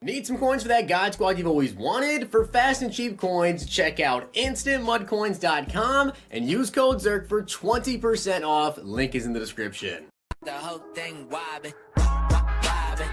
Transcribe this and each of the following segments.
Need some coins for that God Squad you've always wanted? For fast and cheap coins, check out instantmudcoins.com and use code ZIRK for 20% off. Link is in the description. The whole thing wobbin', wobbin'.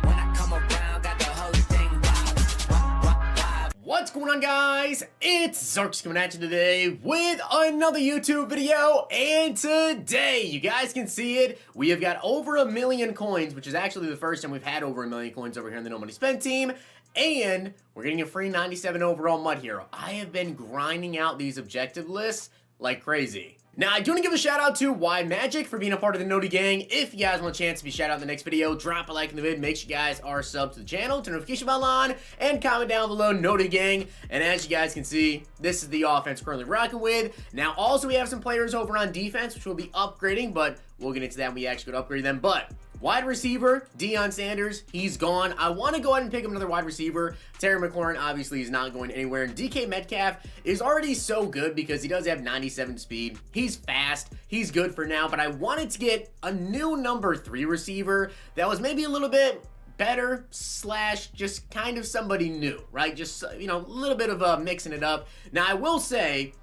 When I come around, got the whole thing wobbin'. What's going on, guys? It's Zirksee coming at you today with another YouTube video, and today, you guys can see it, we have got over 1 million coins, which is actually the first time we've had over 1 million coins over here in the No Money Spent team, and we're getting a free 97 overall Mud Hero. I have been grinding out these objective lists like crazy. Now, I do want to give a shout out to Why Magic for being a part of the Noti Gang. If you guys want a chance to be shout out in the next video, drop a like in the vid. Make sure you guys are subbed to the channel, turn the notification bell on, and comment down below Noti Gang. And as you guys can see, this is the offense currently rocking with. Now, also we have some players over on defense, which we'll be upgrading, but we'll get into that when we actually go to upgrade them. But wide receiver, Deion Sanders, he's gone. I want to go ahead and pick up another wide receiver. Terry McLaurin obviously is not going anywhere. And DK Metcalf is already so good because he does have 97 speed. He's fast. He's good for now. But I wanted to get a new number 3 receiver that was maybe a little bit better slash just kind of somebody new, right? Just, you know, a little bit of mixing it up. Now, I will say,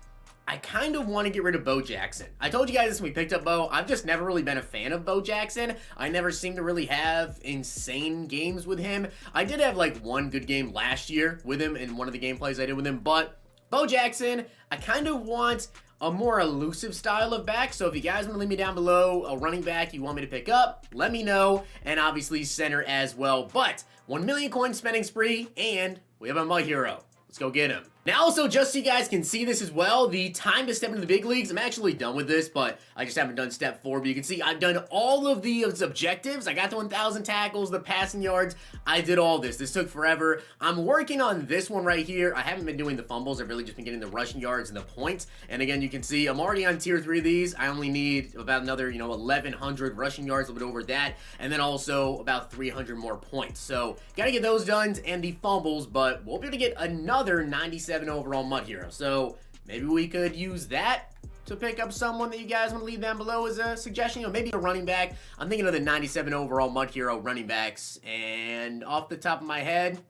I kind of want to get rid of Bo Jackson. I told you guys this when we picked up Bo. I've just never really been a fan of Bo Jackson. I never seem to really have insane games with him. I did have like one good game last year with him in one of the gameplays I did with him, but Bo Jackson, I kind of want a more elusive style of back. So if you guys want to leave me down below a running back you want me to pick up, let me know. And obviously center as well. But 1 million coin spending spree, and we have a Mud Hero. Let's go get him. Now also, just so you guys can see this as well, the time to step into the big leagues, I'm actually done with this, but I just haven't done step 4. But you can see I've done all of these objectives. I got the 1,000 tackles, the passing yards. I did all this. This took forever. I'm working on this one right here. I haven't been doing the fumbles. I've really just been getting the rushing yards and the points. And again, you can see I'm already on tier 3 of these. I only need about another, 1,100 rushing yards, a little bit over that. And then also about 300 more points. So got to get those done and the fumbles, but we'll be able to get another 97 overall Mud Hero. So maybe we could use that to pick up someone that you guys want to leave down below as a suggestion, maybe a running back. I'm thinking of the 97 overall Mud Hero running backs, and off the top of my head,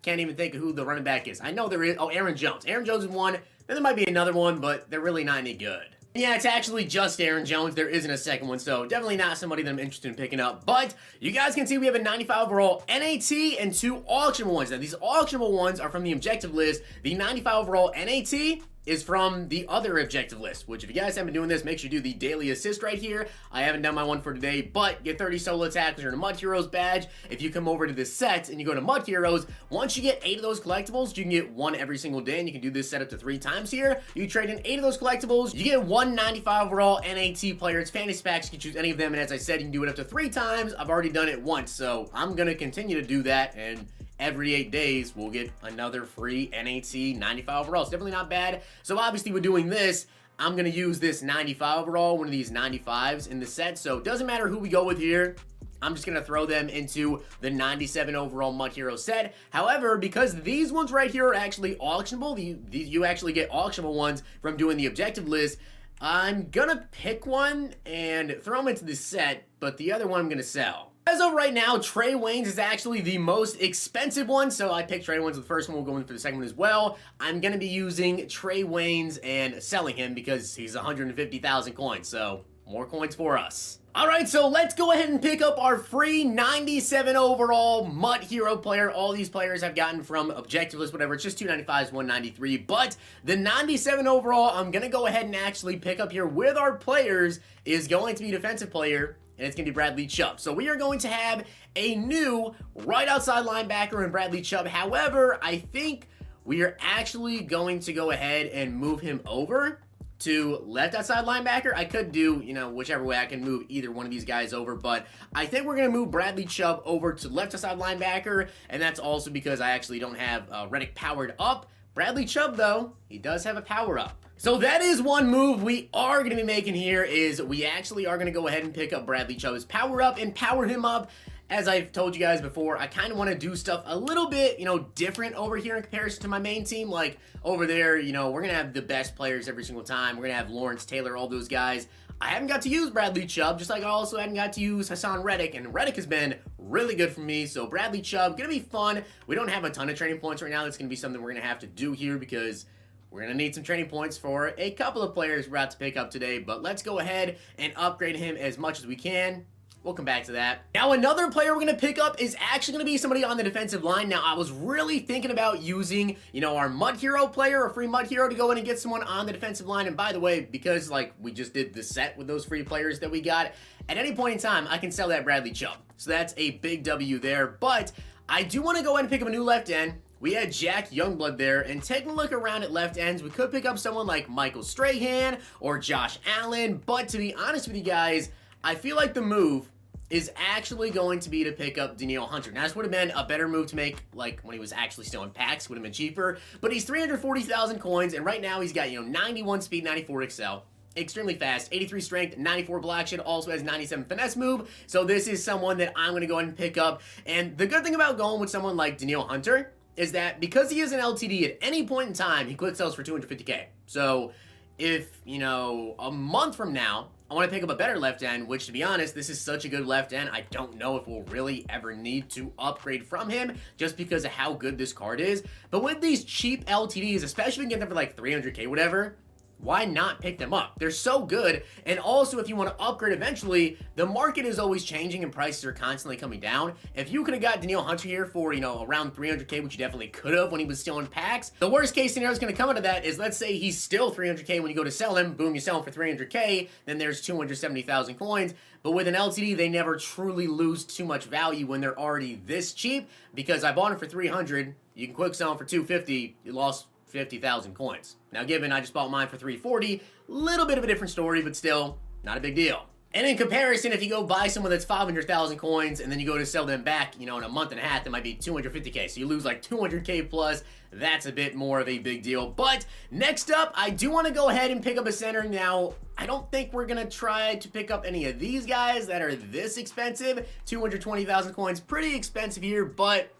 can't even think of who the running back is. I know there is, Aaron Jones. Aaron Jones is one, then there might be another one, but they're really not any good. Yeah, it's actually just Aaron Jones. There isn't a second one, so definitely not somebody that I'm interested in picking up. But you guys can see we have a 95 overall NAT and 2 auctionable ones. Now, these auctionable ones are from the objective list. The 95 overall NAT is from the other objective list, which if you guys haven't been doing this, make sure you do the daily assist right here. I haven't done my one for today, but get 30 solo tackles or a Mud Heroes badge. If you come over to this set and you go to Mud Heroes, once you get 8 of those collectibles, you can get 1 every single day, and you can do this set up to 3 times here. You trade in 8 of those collectibles, you get 1 95 overall NAT player. It's fantasy packs, you can choose any of them, and as I said, you can do it up to 3 times. I've already done it once, so I'm gonna continue to do that, and every 8 days, we'll get another free NAT 95 overall. It's definitely not bad. So obviously, we're doing this. I'm going to use this 95 overall, one of these 95s in the set. So it doesn't matter who we go with here. I'm just going to throw them into the 97 overall Mud Hero set. However, because these ones right here are actually auctionable, you actually get auctionable ones from doing the objective list, I'm going to pick one and throw them into the set, but the other one I'm going to sell. As of right now, Trey Waynes is actually the most expensive one, so I picked Trey Waynes for the first one. We'll go in for the second one as well. I'm going to be using Trey Waynes and selling him because he's 150,000 coins, so more coins for us. Alright, so let's go ahead and pick up our free 97 overall Mud Hero player. All these players I've gotten from objective list, whatever. It's just 295s, 193. But the 97 overall, I'm going to go ahead and actually pick up here with our players is going to be defensive player, and it's going to be Bradley Chubb. So we are going to have a new right outside linebacker in Bradley Chubb. However, I think we are actually going to go ahead and move him over to left outside linebacker. I could do, whichever way. I can move either one of these guys over, but I think we're going to move Bradley Chubb over to left outside linebacker, and that's also because I actually don't have Reddick powered up. Bradley Chubb, though, he does have a power up. So that is one move we are going to be making here, is we actually are going to go ahead and pick up Bradley Chubb's power up and power him up. As I've told you guys before, I kind of want to do stuff a little bit, different over here in comparison to my main team. Like over there, we're going to have the best players every single time. We're going to have Lawrence Taylor, all those guys. I haven't got to use Bradley Chubb, just like I also haven't got to use Haason Reddick, and Reddick has been really good for me. So Bradley Chubb, gonna be fun. We don't have a ton of training points right now. That's gonna be something we're gonna have to do here because we're going to need some training points for a couple of players we're about to pick up today, but let's go ahead and upgrade him as much as we can. We'll come back to that. Now, another player we're going to pick up is actually going to be somebody on the defensive line. Now, I was really thinking about using, our Mud Hero player, a free Mud Hero, to go in and get someone on the defensive line. And by the way, because, we just did the set with those free players that we got, at any point in time, I can sell that Bradley Chubb. So that's a big W there. But I do want to go ahead and pick up a new left end. We had Jack Youngblood there, and taking a look around at left ends, we could pick up someone like Michael Strahan or Josh Allen, but to be honest with you guys, I feel like the move is actually going to be to pick up Danielle Hunter. Now, this would have been a better move to make, when he was actually still in packs, would have been cheaper, but he's 340,000 coins, and right now he's got, 91 speed, 94 excel. Extremely fast, 83 strength, 94 block shed, also has 97 finesse move, so this is someone that I'm going to go ahead and pick up, and the good thing about going with someone like Danielle Hunter is that because he is an LTD at any point in time, he quick sells for 250k. So if, a month from now, I want to pick up a better left end, which to be honest, this is such a good left end, I don't know if we'll really ever need to upgrade from him just because of how good this card is. But with these cheap LTDs, especially if you get them for 300k, whatever, why not pick them up? They're so good, and also if you want to upgrade eventually, the market is always changing and prices are constantly coming down. If you could have got Danielle Hunter here for, around 300k, which you definitely could have when he was still in packs, the worst case scenario is going to come out of that is, let's say he's still 300k when you go to sell him, boom, you sell him for 300k, then there's 270,000 coins, but with an LTD, they never truly lose too much value when they're already this cheap, because I bought him for 300, you can quick sell him for 250, you lost 50,000 coins. Now, given I just bought mine for 340, little bit of a different story, but still, not a big deal. And in comparison, if you go buy someone that's 500,000 coins and then you go to sell them back, in a month and a half, that might be 250k. So you lose 200k plus. That's a bit more of a big deal. But next up, I do want to go ahead and pick up a center. Now, I don't think we're going to try to pick up any of these guys that are this expensive. 220,000 coins, pretty expensive here, but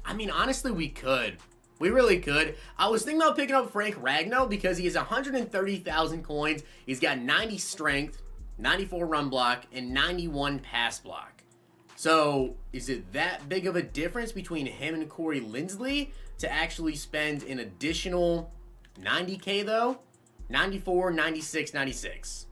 honestly, we could. We really could. I was thinking about picking up Frank Ragnow because he has 130,000 coins. He's got 90 strength, 94 run block, and 91 pass block. So, is it that big of a difference between him and Corey Linsley to actually spend an additional 90k though? 94, 96, 96.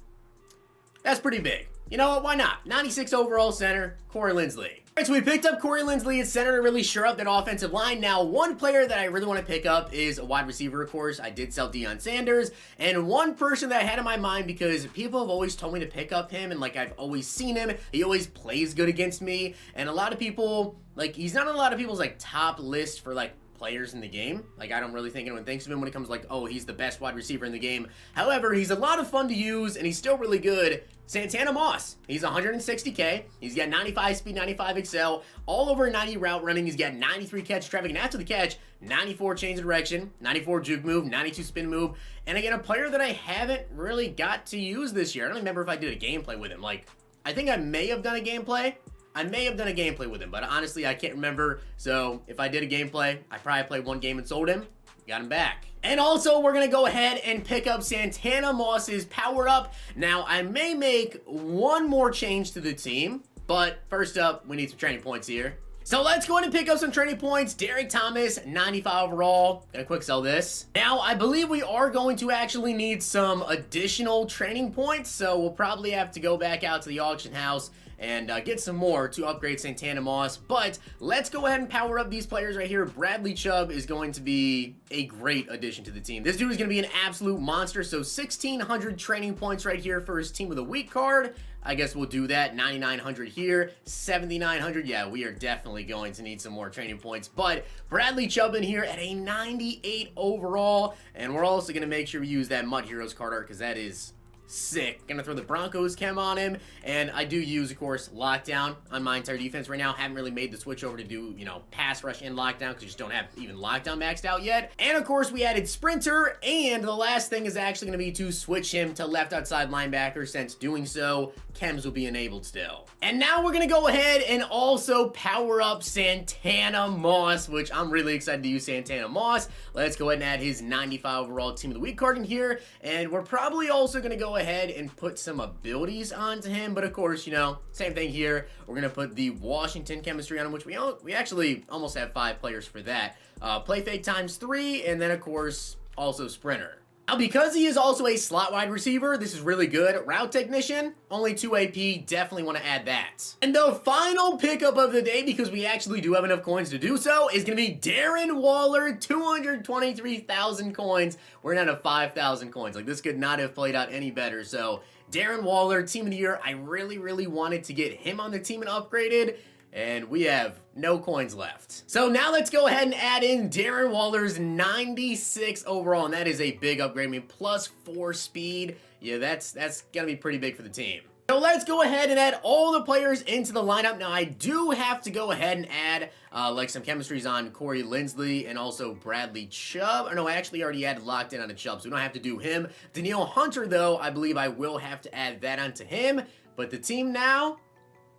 That's pretty big. You know what? Why not? 96 overall center, Corey Linsley. All right, so we picked up Corey Linsley at center to really shore up that offensive line. Now, one player that I really want to pick up is a wide receiver, of course. I did sell Deion Sanders. And one person that I had in my mind, because people have always told me to pick up him, and I've always seen him. He always plays good against me. And a lot of people, he's not on a lot of people's, top list for, players in the game. I don't really think anyone thinks of him when it comes he's the best wide receiver in the game. However, he's a lot of fun to use, and he's still really good. Santana Moss. He's 160k. He's got 95 speed, 95 excel, all over 90 route running. He's got 93 catch traffic, and after the catch, 94 change of direction, 94 juke move, 92 spin move. And again, a player that I haven't really got to use this year. I don't remember if I did a gameplay with him. I think I may have done a gameplay. With him, but honestly, I can't remember. So if I did a gameplay, I probably played one game and sold him. Got him back. And also, we're going to go ahead and pick up Santana Moss's power up. Now, I may make one more change to the team, but first up, we need some training points here. So let's go ahead and pick up some training points. Derek Thomas, 95 overall. Gonna quick sell this. Now, I believe we are going to actually need some additional training points, so we'll probably have to go back out to the auction house and get some more to upgrade Santana Moss. But let's go ahead and power up these players right here. Bradley Chubb is going to be a great addition to the team. This dude is going to be an absolute monster. So 1,600 training points right here for his Team of the Week card. I guess we'll do that. 9,900 here, 7,900. Yeah, we are definitely going to need some more training points. But Bradley Chubb in here at a 98 overall. And we're also going to make sure we use that Mud Heroes card art because that is sick. Gonna throw the Broncos chem on him, and I do use, of course, lockdown on my entire defense right now. Haven't really made the switch over to do, pass rush and lockdown because you just don't have even lockdown maxed out yet. And of course, we added sprinter, and the last thing is actually gonna be to switch him to left outside linebacker, since doing so, chems will be enabled still. And now we're gonna go ahead and also power up Santana Moss, which I'm really excited to use Santana Moss. Let's go ahead and add his 95 overall Team of the Week card in here, and we're probably also gonna go go ahead and put some abilities onto him, but of course, you know, same thing here. We're going to put the Washington chemistry on him, which we actually almost have 5 players for that. Play fake ×3, and then of course, also sprinter. Now, because he is also a slot wide receiver, this is really good. Route technician, only 2 AP, definitely want to add that. And the final pickup of the day, because we actually do have enough coins to do so, is going to be Darren Waller, 223,000 coins. We're down to 5,000 coins. Like, this could not have played out any better. So, Darren Waller, team of the year. I really, really wanted to get him on the team and upgraded. And we have no coins left. So now let's go ahead and add in Darren Waller's 96 overall, and that is a big upgrade. I mean, +4 speed. Yeah, that's gonna be pretty big for the team. So let's go ahead and add all the players into the lineup. Now, I do have to go ahead and add like some chemistries on Corey Linsley and also Bradley Chubb. Or no, I actually already added locked in on a Chubb, so we don't have to do him. Danielle Hunter, though, I believe I will have to add that onto him. But the team now,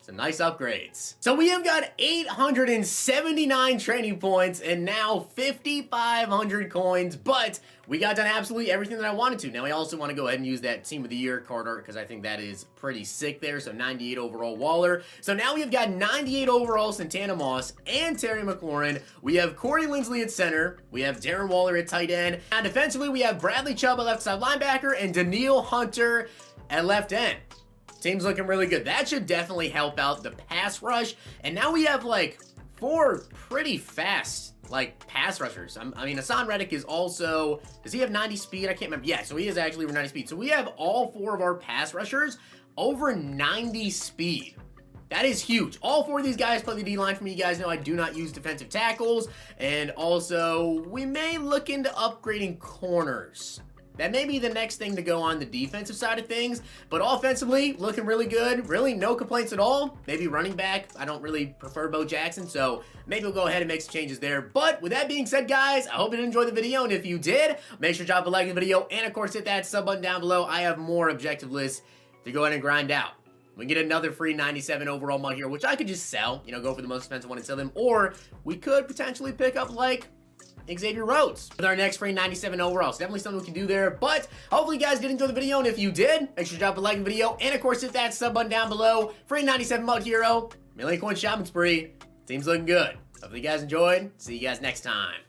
some nice upgrades. So we have got 879 training points and now 5,500 coins, but we got done absolutely everything that I wanted to. Now I also want to go ahead and use that team of the year card art because I think that is pretty sick there. So 98 overall Waller. So now we have got 98 overall Santana Moss and Terry McLaurin. We have Corey Linsley at center. We have Darren Waller at tight end. And defensively, we have Bradley Chubb at left side linebacker and Danielle Hunter at left end. Team's looking really good. That should definitely help out the pass rush. And now we have like 4 pretty fast like pass rushers. I mean, Haason Reddick is also, does he have 90 speed? I can't remember. Yeah, so he is actually over 90 speed. So we have all 4 of our pass rushers over 90 speed. That is huge. All 4 of these guys play the D-line for me. You guys know I do not use defensive tackles. And also, we may look into upgrading corners. That may be the next thing to go on the defensive side of things, but offensively, looking really good. Really, no complaints at all. Maybe running back. I don't really prefer Bo Jackson, so maybe we'll go ahead and make some changes there. But with that being said, guys, I hope you enjoyed the video, and if you did, make sure to drop a like on the video, and of course, hit that sub button down below. I have more objective lists to go ahead and grind out. We can get another free 97 overall mug here, which I could just sell, you know, go for the most expensive one and sell them, or we could potentially pick up, like, Xavier Rhodes with our next free 97 overall. So definitely something we can do there. But hopefully you guys did enjoy the video. And if you did, make sure to drop a like on the video. And of course, hit that sub button down below. Free 97 mug hero. Million coin shopping spree. Team's looking good. Hopefully you guys enjoyed. See you guys next time.